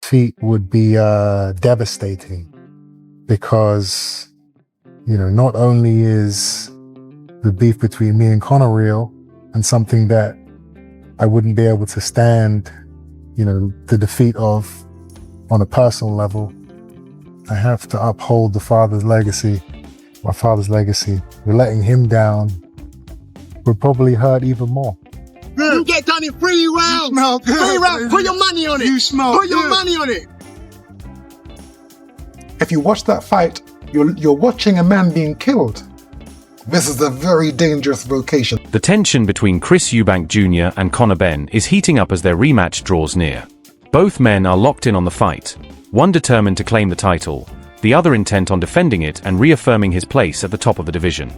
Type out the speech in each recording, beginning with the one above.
defeat would be devastating because, not only is the beef between me and Conor real and something that I wouldn't be able to stand, the defeat of on a personal level. I have to uphold my father's legacy. We're letting him down would probably hurt even more. You get done in 3 rounds. Smell good. 3 rounds. Put your money on it. You smell Put your good. money on it. If you watch that fight, you're watching a man being killed. This is a very dangerous vocation. The tension between Chris Eubank Jr. and Conor Benn is heating up as their rematch draws near. Both men are locked in on the fight, one determined to claim the title, the other intent on defending it and reaffirming his place at the top of the division.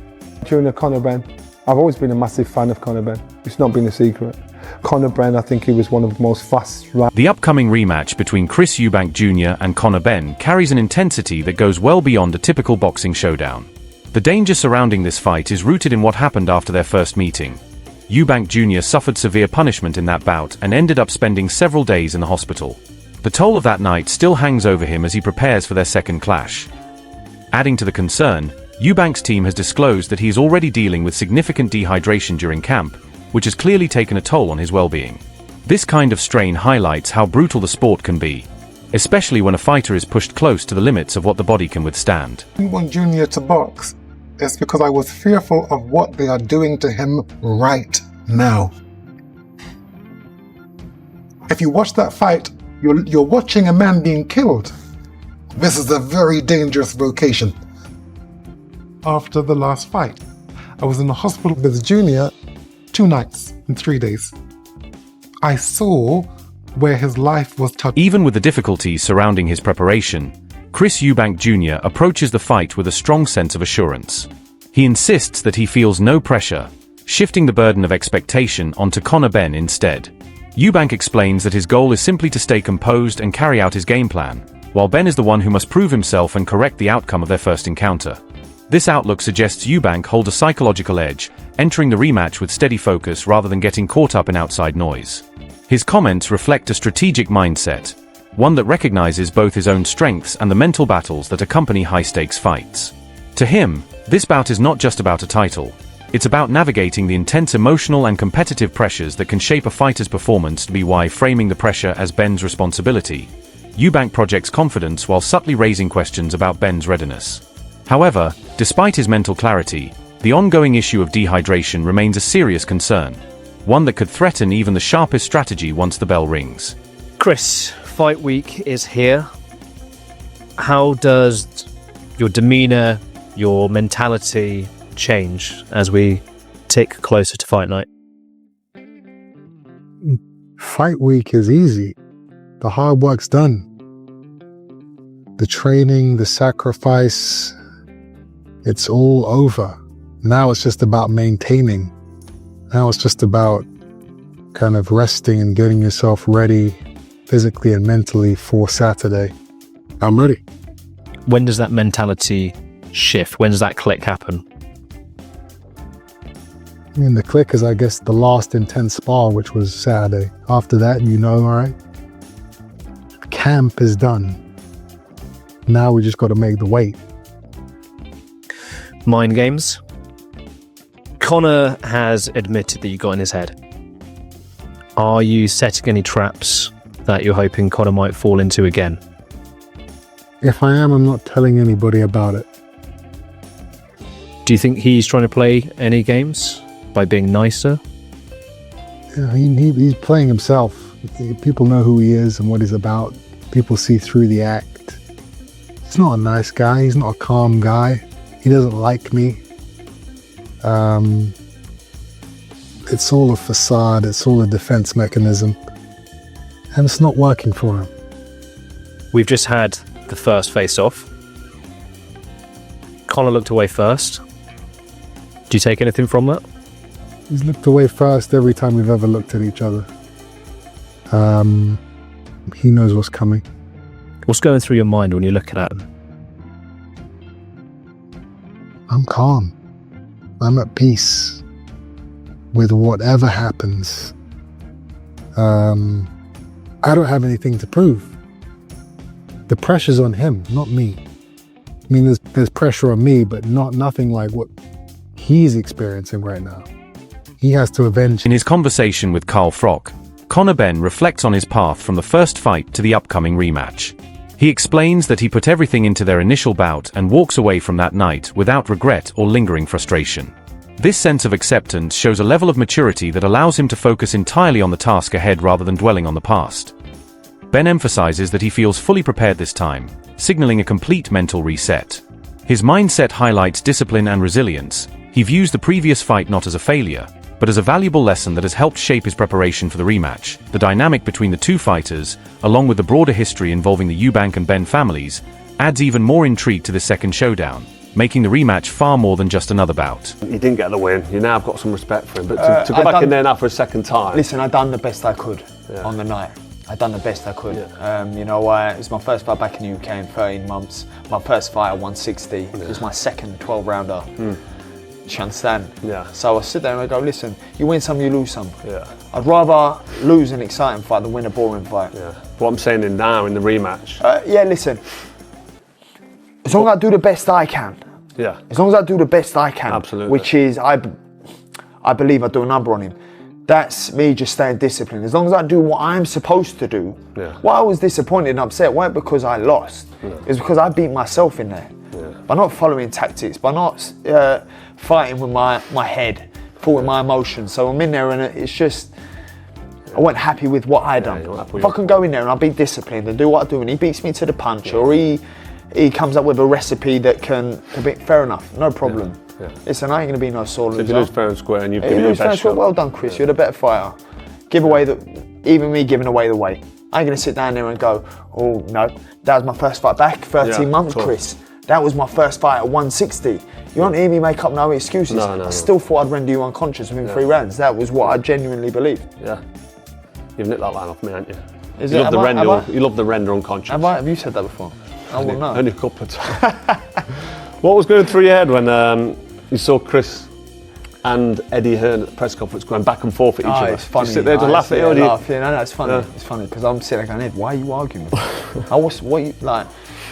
Junior Conor Benn. I've always been a massive fan of Conor Benn. It's not been a secret. Conor Benn, I think he was one of the most fast. The upcoming rematch between Chris Eubank Jr. and Conor Benn carries an intensity that goes well beyond a typical boxing showdown. The danger surrounding this fight is rooted in what happened after their first meeting. Eubank Jr. suffered severe punishment in that bout and ended up spending several days in the hospital. The toll of that night still hangs over him as he prepares for their second clash. Adding to the concern, Eubank's team has disclosed that he is already dealing with significant dehydration during camp, which has clearly taken a toll on his well-being. This kind of strain highlights how brutal the sport can be, especially when a fighter is pushed close to the limits of what the body can withstand. I didn't want Junior to box. It's because I was fearful of what they are doing to him right now. If you watch that fight, you're watching a man being killed. This is a very dangerous vocation. After the last fight, I was in the hospital with Junior 2 nights and 3 days. I saw where his life was touched. Even with the difficulties surrounding his preparation, Chris Eubank Jr. approaches the fight with a strong sense of assurance. He insists that he feels no pressure, shifting the burden of expectation onto Conor Benn instead. Eubank explains that his goal is simply to stay composed and carry out his game plan, while Benn is the one who must prove himself and correct the outcome of their first encounter. This outlook suggests Eubank holds a psychological edge, entering the rematch with steady focus rather than getting caught up in outside noise. His comments reflect a strategic mindset, one that recognizes both his own strengths and the mental battles that accompany high-stakes fights. To him, this bout is not just about a title. It's about navigating the intense emotional and competitive pressures that can shape a fighter's performance. To be why framing the pressure as Benn's responsibility, Eubank projects confidence while subtly raising questions about Benn's readiness. However, despite his mental clarity, the ongoing issue of dehydration remains a serious concern, one that could threaten even the sharpest strategy once the bell rings. Chris, fight week is here. How does your demeanor, your mentality change as we tick closer to fight night? Fight week is easy. The hard work's done. The training, the sacrifice, it's all over. Now it's just about maintaining. Now it's just about kind of resting and getting yourself ready physically and mentally for Saturday. I'm ready. When does that mentality shift? When does that click happen? I mean, the click is, I guess, the last intense spar, which was Saturday. After that, all right, camp is done. Now we just got to make the weight. Mind games. Conor has admitted that you got in his head. Are you setting any traps that you're hoping Conor might fall into again? If I am, I'm not telling anybody about it. Do you think he's trying to play any games by being nicer? He's playing himself. People know who he is and what he's about. People see through the act. He's not a nice guy. He's not a calm guy. He doesn't like me. It's all a facade. It's all a defense mechanism. And it's not working for him. We've just had the first face-off. Conor looked away first. Do you take anything from that? He's looked away first every time we've ever looked at each other. He knows what's coming. What's going through your mind when you're looking at him? I'm calm. I'm at peace with whatever happens. I don't have anything to prove. the pressure's on him, not me. I mean, there's pressure on me, but nothing like what he's experiencing right now. He has to avenge. In his conversation with Carl Frock, Conor Benn reflects on his path from the first fight to the upcoming rematch. He explains that he put everything into their initial bout and walks away from that night without regret or lingering frustration. This sense of acceptance shows a level of maturity that allows him to focus entirely on the task ahead rather than dwelling on the past. Ben emphasizes that he feels fully prepared this time, signaling a complete mental reset. His mindset highlights discipline and resilience. He views the previous fight not as a failure, but as a valuable lesson that has helped shape his preparation for the rematch. The dynamic between the two fighters, along with the broader history involving the Eubank and Benn families, adds even more intrigue to the second showdown, making the rematch far more than just another bout. You didn't get the win. You now have got some respect for him, but to go back in there now for a second time. Listen, I done the best I could on the night. I done the best I could. Yeah. You know, it was my first fight back in the UK in 13 months. My first fight at 160. It was my second 12-rounder. Do you understand? Yeah. So I sit there and I go, listen, you win some, you lose some. Yeah. I'd rather lose an exciting fight than win a boring fight. Yeah. What I'm saying in now in the rematch. Yeah, listen. As long as I do the best I can. Yeah. As long as I do the best I can. Absolutely. Which is, I believe I do a number on him. That's me just staying disciplined. As long as I do what I'm supposed to do. Yeah. Why I was disappointed and upset weren't because I lost. It's because I beat myself in there. Yeah. By not following tactics, by not fighting with my head, fought with my emotions. So I'm in there and it's just, I wasn't happy with what I done. If I can go in there and I'll be disciplined and do what I do and he beats me to the punch or he comes up with a recipe that can be, fair enough, no problem. Yeah. Listen, I ain't going to be no sore loser. If you lose fair and square and you give You your lose fair and best square, shot. well done, Chris. You're the better fighter. Give away even me giving away the weight. I ain't going to sit down there and go, oh no, that was my first fight back 13 months, Chris. That was my first fight at 160. You won't hear me make up no excuses. No. I still thought I'd render you unconscious within 3 rounds. That was what I genuinely believed. Yeah. You've nicked that line off me, haven't you? Is You it? love the render unconscious. Have you said that before? I will know. Only a couple of times. What was going through your head when you saw Chris and Eddie Hearn at the press conference going back and forth at each other? It's funny. You sit there to laugh at you? No, it's funny. It's funny because I'm sitting there going, Ed, why are you arguing with me?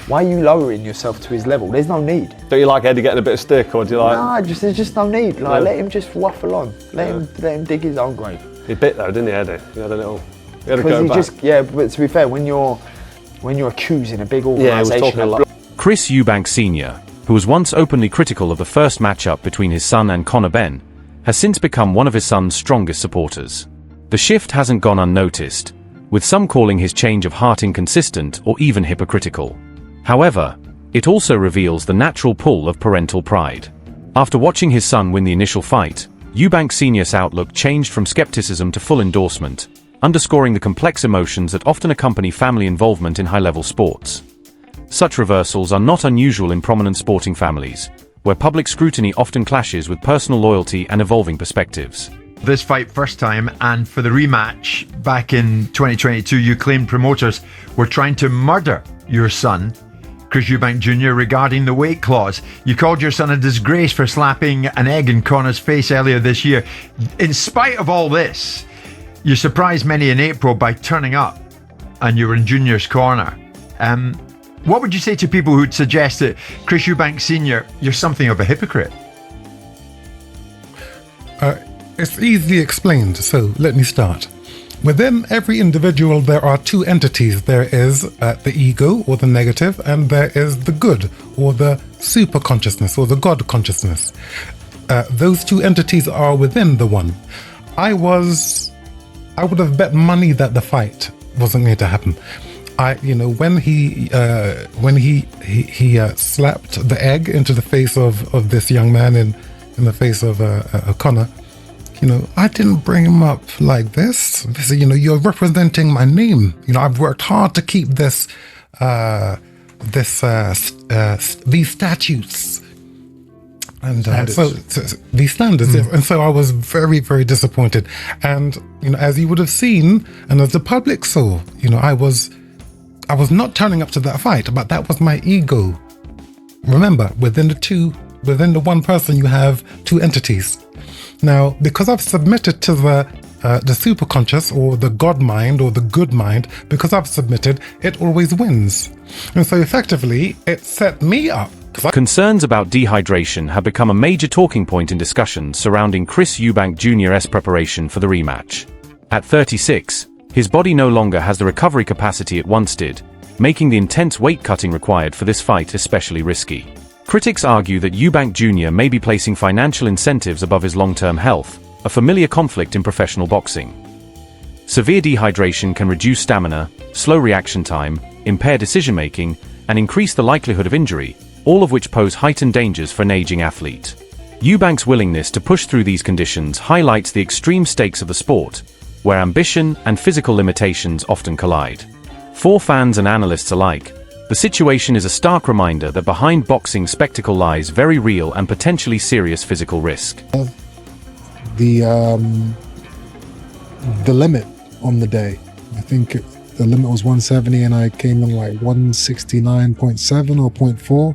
Why are you lowering yourself to his level? There's no need. Don't you like Eddie getting a bit of stick, or do you like? No, there's just no need. Let him just waffle on. Let him dig his own grave. He bit though, didn't he, Eddie? He had a little. He had a Because go he back. just, but to be fair, when you're accusing a big organisation, he was talking a lot. Chris Eubank Sr., who was once openly critical of the first matchup between his son and Conor Benn, has since become one of his son's strongest supporters. The shift hasn't gone unnoticed, with some calling his change of heart inconsistent or even hypocritical. However, it also reveals the natural pull of parental pride. After watching his son win the initial fight, Eubank Sr.'s outlook changed from skepticism to full endorsement, underscoring the complex emotions that often accompany family involvement in high-level sports. Such reversals are not unusual in prominent sporting families, where public scrutiny often clashes with personal loyalty and evolving perspectives. This fight first time, and for the rematch back in 2022, you claimed promoters were trying to murder your son, Chris Eubank Jr., regarding the weight clause. You called your son a disgrace for slapping an egg in Conor's face earlier this year. In spite of all this, you surprised many in April by turning up, and you were in Junior's corner. What would you say to people who'd suggest that Chris Eubank Sr., you're something of a hypocrite? It's easily explained, so let me start. Within every individual, there are 2 entities. There is the ego, or the negative, and there is the good, or the super consciousness, or the God consciousness. Those 2 entities are within the one. I would have bet money that the fight wasn't going to happen. When he slapped the egg into the face of this young man in the face of Conor, I didn't bring him up like this. You're representing my name. I've worked hard to keep these statutes and these standards. And so I was very, very disappointed. And as you would have seen, and as the public saw, I was not turning up to that fight, but that was my ego. Remember, within the one person, you have 2 entities. Now, because I've submitted to the the superconscious or the God mind or the good mind, because I've submitted, it always wins. And so effectively, it set me up. Concerns about dehydration have become a major talking point in discussions surrounding Chris Eubank Jr.'s preparation for the rematch. At 36, his body no longer has the recovery capacity it once did, making the intense weight cutting required for this fight especially risky. Critics argue that Eubank Jr. may be placing financial incentives above his long-term health, a familiar conflict in professional boxing. Severe dehydration can reduce stamina, slow reaction time, impair decision-making, and increase the likelihood of injury, all of which pose heightened dangers for an aging athlete. Eubank's willingness to push through these conditions highlights the extreme stakes of the sport, where ambition and physical limitations often collide. For fans and analysts alike, the situation is a stark reminder that behind boxing spectacle lies very real and potentially serious physical risk. The limit on the day, I think the limit was 170 and I came in like 169.7 or 0.4.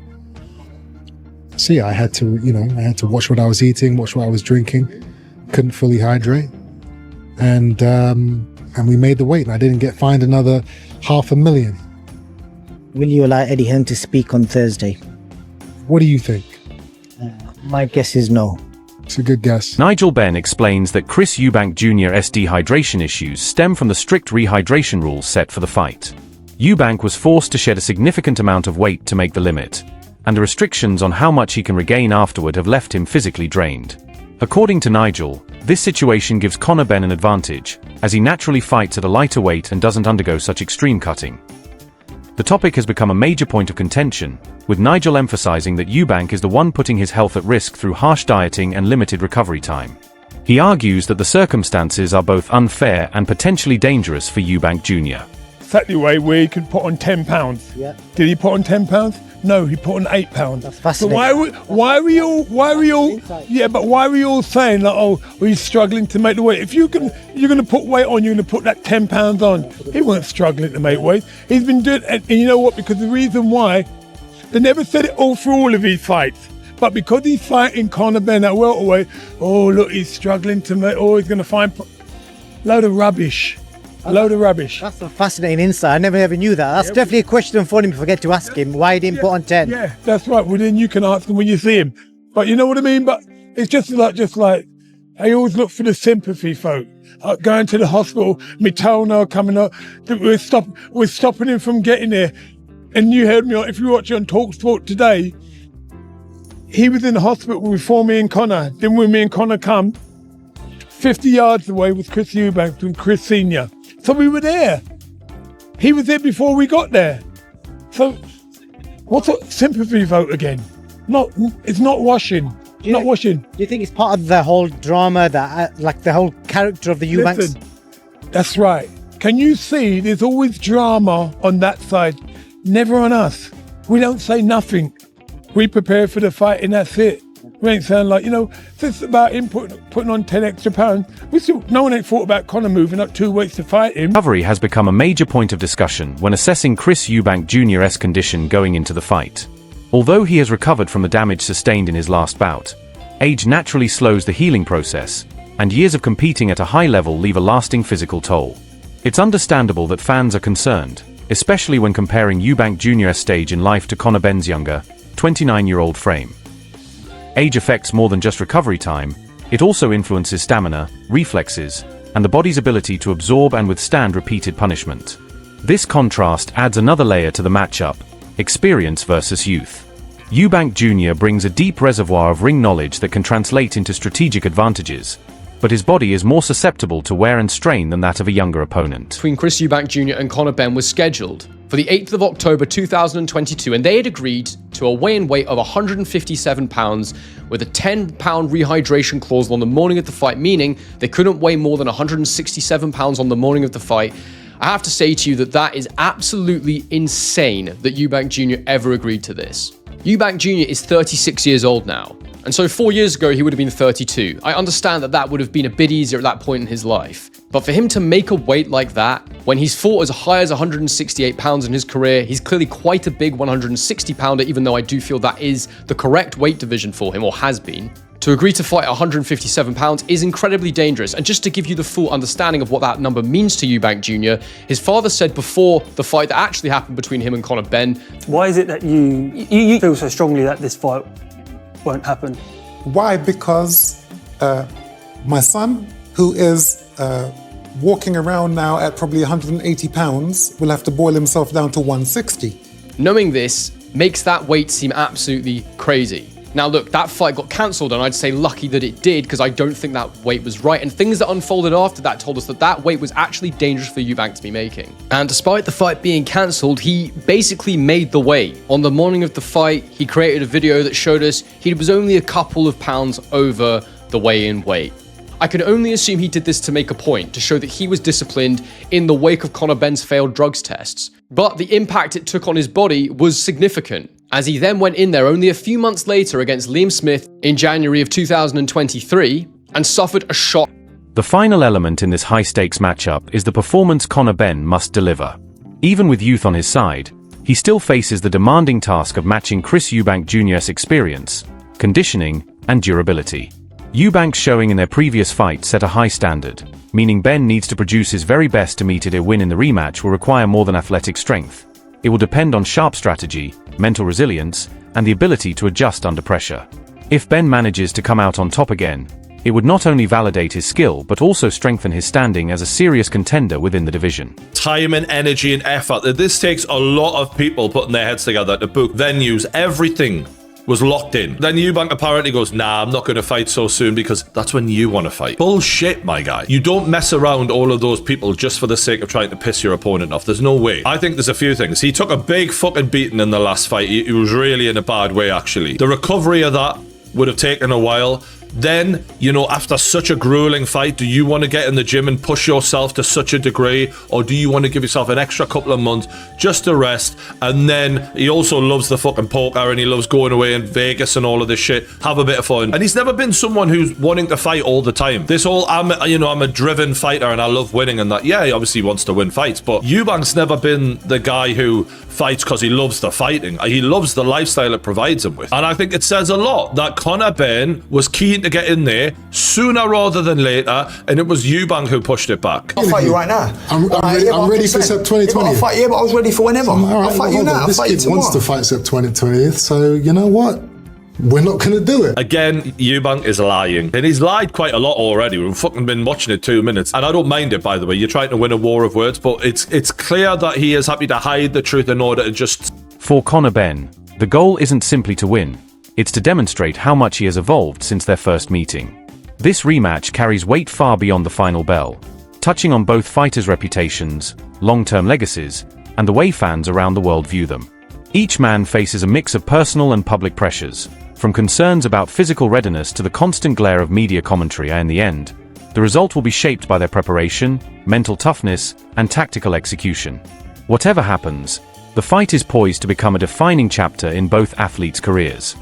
So yeah, I had to watch what I was eating, watch what I was drinking, couldn't fully hydrate, and we made the weight, and I didn't get fined another $500,000. Will you allow Eddie Hearn to speak on Thursday? What do you think? My guess is no. It's a good guess. Nigel Benn explains that Chris Eubank Jr.'s dehydration issues stem from the strict rehydration rules set for the fight. Eubank was forced to shed a significant amount of weight to make the limit, and the restrictions on how much he can regain afterward have left him physically drained. According to Nigel, this situation gives Conor Benn an advantage, as he naturally fights at a lighter weight and doesn't undergo such extreme cutting. The topic has become a major point of contention, with Nigel emphasizing that Eubank is the one putting his health at risk through harsh dieting and limited recovery time. He argues that the circumstances are both unfair and potentially dangerous for Eubank Jr. Exactly way where he could put on 10 pounds. Yeah. Did he put on 10 pounds? No, he put on 8 pounds. That's So fascinating. why are we all saying that, oh, he's struggling to make the weight? If you're going to put weight on, you're going to put that 10 pounds on. He wasn't struggling to make weight. He's been doing, and you know what? Because the reason why, they never said it all through all of these fights. But because he's fighting Conor Benn at welterweight, oh, look, he's struggling to make, oh, he's going to find load of rubbish. That's a fascinating insight. I never ever knew that. That's definitely a question for him if I forget to ask him why he didn't put on 10. Yeah, that's right. Well, then you can ask him when you see him. But you know what I mean? But it's just like I always look for the sympathy, folk. Going to the hospital, my toenail coming up, we're stopping him from getting there. And you heard me, if you watch on TalkSport today, he was in the hospital before me and Conor. Then when me and Conor come, 50 yards away was Chris Eubank and Chris Sr. So we were there. He was there before we got there. So what's a sympathy vote again? It's not washing. Not washing. Do you think it's part of the whole drama, that like the whole character of the Eubanks? Listen, that's right. Can you see there's always drama on that side, never on us. We don't say nothing. We prepare for the fight and that's it. We ain't saying like, if it's about him putting on 10 extra pounds, no one ain't thought about Conor moving up 2 weights to fight him. Recovery has become a major point of discussion when assessing Chris Eubank Jr.'s condition going into the fight. Although he has recovered from the damage sustained in his last bout, age naturally slows the healing process, and years of competing at a high level leave a lasting physical toll. It's understandable that fans are concerned, especially when comparing Eubank Jr.'s stage in life to Conor Benn's younger, 29-year-old frame. Age affects more than just recovery time, it also influences stamina, reflexes, and the body's ability to absorb and withstand repeated punishment. This contrast adds another layer to the matchup, experience versus youth. Eubank Jr. brings a deep reservoir of ring knowledge that can translate into strategic advantages, but his body is more susceptible to wear and strain than that of a younger opponent. Between Chris Eubank Jr. and Conor Benn was scheduled for the 8th of October 2022, and they had agreed to a weigh-in weight of 157 pounds with a 10-pound rehydration clause on the morning of the fight, meaning they couldn't weigh more than 167 pounds on the morning of the fight. I have to say to you that is absolutely insane that Eubank Jr. ever agreed to this. Eubank Jr. is 36 years old now. And so 4 years ago, he would have been 32. I understand that that would have been a bit easier at that point in his life. But for him to make a weight like that, when he's fought as high as 168 pounds in his career, he's clearly quite a big 160 pounder, even though I do feel that is the correct weight division for him, or has been. To agree to fight at 157 pounds is incredibly dangerous. And just to give you the full understanding of what that number means to Eubank Jr., his father said before the fight that actually happened between him and Conor Benn. Why is it that you feel so strongly that this fight won't happen? Why? Because my son, who is walking around now at probably 180 pounds, will have to boil himself down to 160. Knowing this makes that weight seem absolutely crazy. Now look, that fight got cancelled, and I'd say lucky that it did, because I don't think that weight was right, and things that unfolded after that told us that that weight was actually dangerous for Eubank to be making. And despite the fight being cancelled, he basically made the weight. On the morning of the fight, he created a video that showed us he was only a couple of pounds over the weigh-in weight. I can only assume he did this to make a point, to show that he was disciplined in the wake of Conor Benn's failed drugs tests. But the impact it took on his body was significant, as he then went in there only a few months later against Liam Smith in January of 2023 and suffered a shock. The final element in this high-stakes matchup is the performance Conor Benn must deliver. Even with youth on his side, he still faces the demanding task of matching Chris Eubank Jr.'s experience, conditioning, and durability. Eubank's showing in their previous fight set a high standard, meaning Benn needs to produce his very best to meet it. A win in the rematch will require more than athletic strength. It will depend on sharp strategy, mental resilience, and the ability to adjust under pressure. If Benn manages to come out on top again, it would not only validate his skill but also strengthen his standing as a serious contender within the division. Time and energy and effort. This takes a lot of people putting their heads together to book venues. Everything was locked in. Then Eubank apparently goes, nah, I'm not going to fight so soon because that's when you want to fight. Bullshit, my guy. You don't mess around all of those people just for the sake of trying to piss your opponent off. There's no way. I think there's a few things. He took a big fucking beating in the last fight. He was really in a bad way, actually. The recovery of that would have taken a while. Then, you know, after such a grueling fight, do you want to get in the gym and push yourself to such a degree, or do you want to give yourself an extra couple of months just to rest? And then he also loves the fucking poker, and he loves going away in Vegas and all of this shit. Have a bit of fun. And he's never been someone who's wanting to fight all the time. This whole, I'm a driven fighter and I love winning and that. Yeah, he obviously wants to win fights, but Eubank's never been the guy who fights because he loves the fighting. He loves the lifestyle it provides him with. And I think it says a lot that Conor Benn was keen to get in there sooner rather than later, and it was Eubank who pushed it back. I'll fight you right now. I'm ready for Sep 2020. I'll fight you, but I was ready for whenever. I'll fight you now. I'll This fight you kid tomorrow. wants to fight Sep 2020, so you know what? We're not going to do it. Again, Eubank is lying. And he's lied quite a lot already. We've fucking been watching it 2 minutes. And I don't mind it, by the way. You're trying to win a war of words, but it's clear that he is happy to hide the truth in order to just... For Conor Benn, the goal isn't simply to win. It's to demonstrate how much he has evolved since their first meeting. This rematch carries weight far beyond the final bell, touching on both fighters' reputations, long-term legacies, and the way fans around the world view them. Each man faces a mix of personal and public pressures, from concerns about physical readiness to the constant glare of media commentary, and in the end, the result will be shaped by their preparation, mental toughness, and tactical execution. Whatever happens, the fight is poised to become a defining chapter in both athletes' careers.